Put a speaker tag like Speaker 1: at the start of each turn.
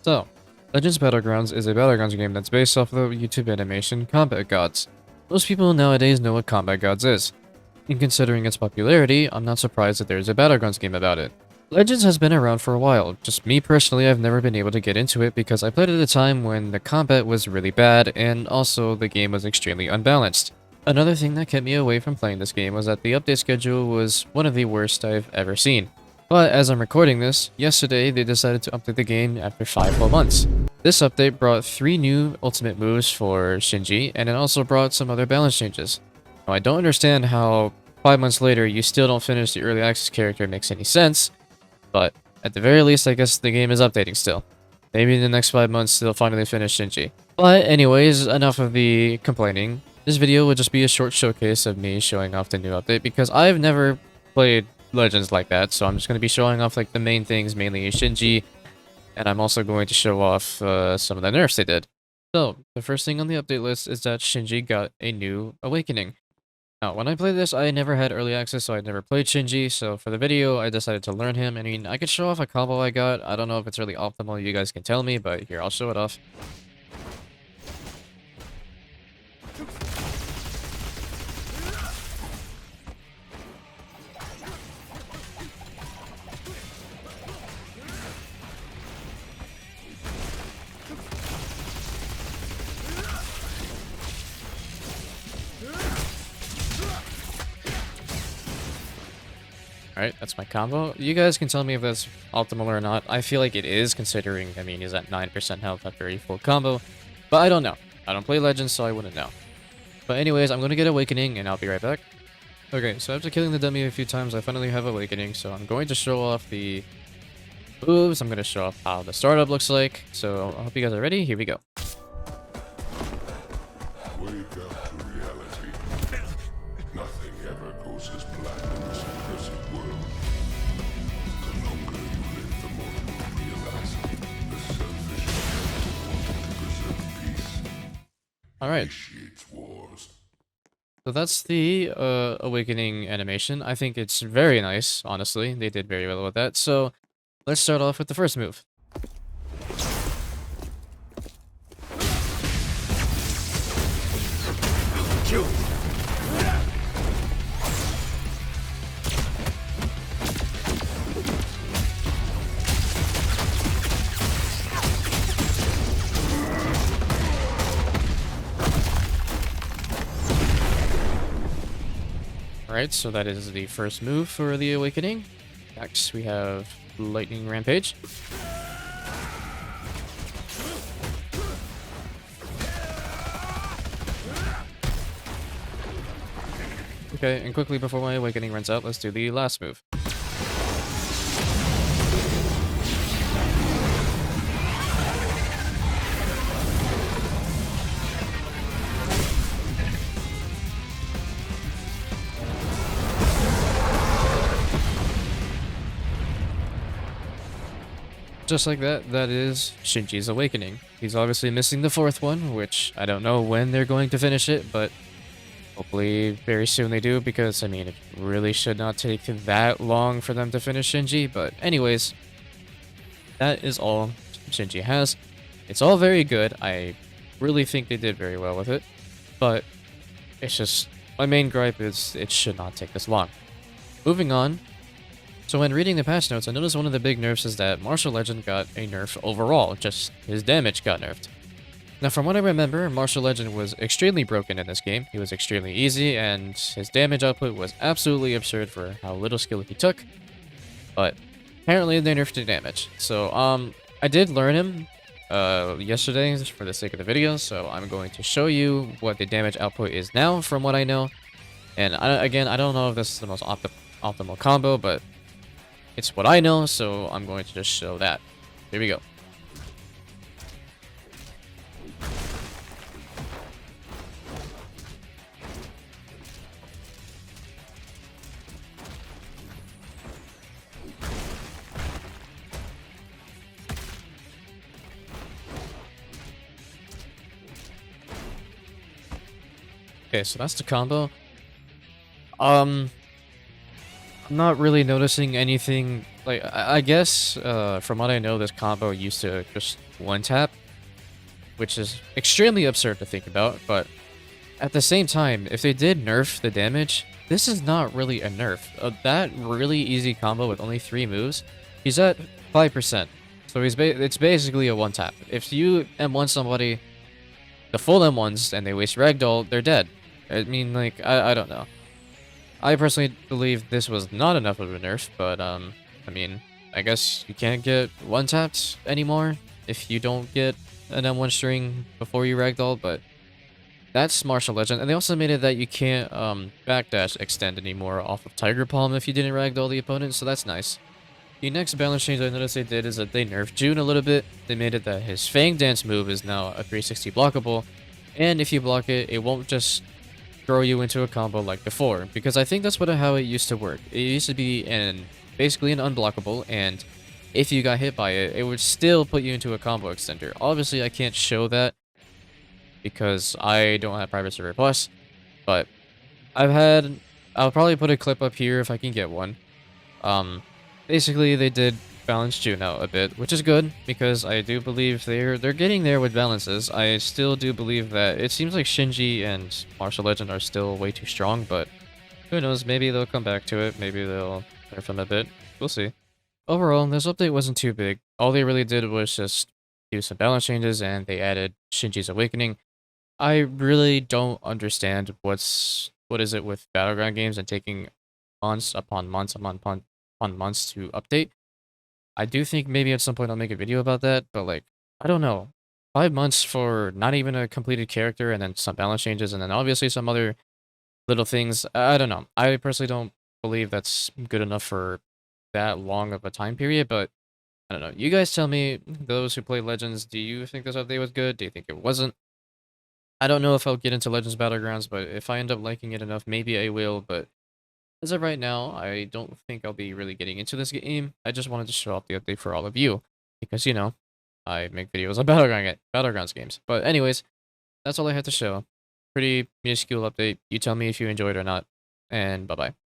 Speaker 1: So, Legends Battlegrounds is a Battlegrounds game that's based off of the YouTube animation Combat Gods. Most people nowadays know what Combat Gods is. And considering its popularity, I'm not surprised that there's a Battlegrounds game about it. Legends has been around for a while, just me personally I've never been able to get into it because I played at a time when the combat was really bad and also the game was extremely unbalanced. Another thing that kept me away from playing this game was that the update schedule was one of the worst I've ever seen. But as I'm recording this, yesterday they decided to update the game after 5 full months. This update brought 3 new ultimate moves for Shinji, and it also brought some other balance changes. Now, I don't understand how 5 months later you still don't finish the early access character makes any sense, but at the very least I guess the game is updating still. Maybe in the next 5 months they'll finally finish Shinji. But anyways, enough of the complaining. This video will just be a short showcase of me showing off the new update because I've never played Legends like that, so I'm just going to be showing off like the main things, mainly Shinji, and I'm also going to show off some of the nerfs they did. So, the first thing on the update list is that Shinji got a new awakening. Now, when I played this, I never had early access, so I never played Shinji, so for the video, I decided to learn him. I mean, I could show off a combo I got. I don't know if it's really optimal, you guys can tell me, but here, I'll show it off. Alright, that's my combo. You guys can tell me if that's optimal or not. I feel like it is, considering, I mean, he's at 9% health after a full combo. But I don't know. I don't play Legends, so I wouldn't know. But anyways, I'm going to get Awakening, and I'll be right back. Okay, so after killing the dummy a few times, I finally have Awakening, so I'm going to show off the moves. I'm going to show off how the startup looks like. So I hope you guys are ready. Here we go.
Speaker 2: Wake up to reality. Nothing ever goes as planned in this accursed world. The longer you live, the more you will realize the selfish intent of wanting to preserve peace
Speaker 1: Alright.
Speaker 2: initiates wars.
Speaker 1: So that's the Awakening animation. I think it's very nice, honestly. They did very well with that. So let's start off with the first move. Alright, so that is the first move for the Awakening. Next, we have Lightning Rampage. Okay, and quickly before my Awakening runs out, let's do the last move. Just like that, that is Shinji's Awakening. He's obviously missing the fourth one, which I don't know when they're going to finish it, but hopefully very soon they do, because, I mean, it really should not take that long for them to finish Shinji. But anyways, that is all Shinji has. It's all very good. I really think they did very well with it, but it's just, my main gripe is it should not take this long. Moving on. So when reading the patch notes, I noticed one of the big nerfs is that Martial Legend got a nerf overall, just his damage got nerfed. Now from what I remember, Martial Legend was extremely broken in this game. He was extremely easy, and his damage output was absolutely absurd for how little skill he took. But apparently they nerfed the damage. So I did learn him yesterday for the sake of the video, so I'm going to show you what the damage output is now from what I know. And again, I don't know if this is the most optimal combo, but it's what I know, so I'm going to just show that. Here we go. Okay, so that's the combo. I'm not really noticing anything Like, I guess, from what I know, this combo used to just one tap, which is extremely absurd to think about, but at the same time, if they did nerf the damage, this is not really a nerf. That really easy combo with only 3 moves, he's at 5%. So it's basically a one tap. If you M1 somebody, the full M1s, and they waste ragdoll, they're dead. I mean, like, I don't know. I personally believe this was not enough of a nerf, but, I mean, I guess you can't get one-tapped anymore if you don't get an M1 string before you ragdoll, but that's Martial Legend. And they also made it that you can't, backdash extend anymore off of Tiger Palm if you didn't ragdoll the opponent, so that's nice. The next balance change I noticed they did is that they nerfed June a little bit. They made it that his Fang Dance move is now a 360 blockable, and if you block it, it won't just throw you into a combo like before, because I think that's how it used to work. It used to be basically an unblockable, and if you got hit by it, it would still put you into a combo extender. Obviously, I can't show that because I don't have Private Server Plus, but I'll probably put a clip up here if I can get one. Basically, they did balance June out a bit, which is good because I do believe they're getting there with balances. I still do believe that it seems like Shinji and Martial Legend are still way too strong, but who knows, maybe they'll come back to it, maybe they'll nerf them a bit. We'll see. Overall, this update wasn't too big. All they really did was just do some balance changes and they added Shinji's Awakening. I really don't understand what is it with Battleground games and taking months upon months upon months to update. I do think maybe at some point I'll make a video about that, but like, I don't know. 5 months for not even a completed character and then some balance changes and then obviously some other little things. I don't know. I personally don't believe that's good enough for that long of a time period, but I don't know. You guys tell me, those who play Legends, do you think this update was good? Do you think it wasn't? I don't know if I'll get into Legends Battlegrounds, but if I end up liking it enough, maybe I will, but as of right now, I don't think I'll be really getting into this game. I just wanted to show off the update for all of you, because, you know, I make videos on Battlegrounds games. But anyways, that's all I had to show. Pretty minuscule update. You tell me if you enjoyed or not, and bye-bye.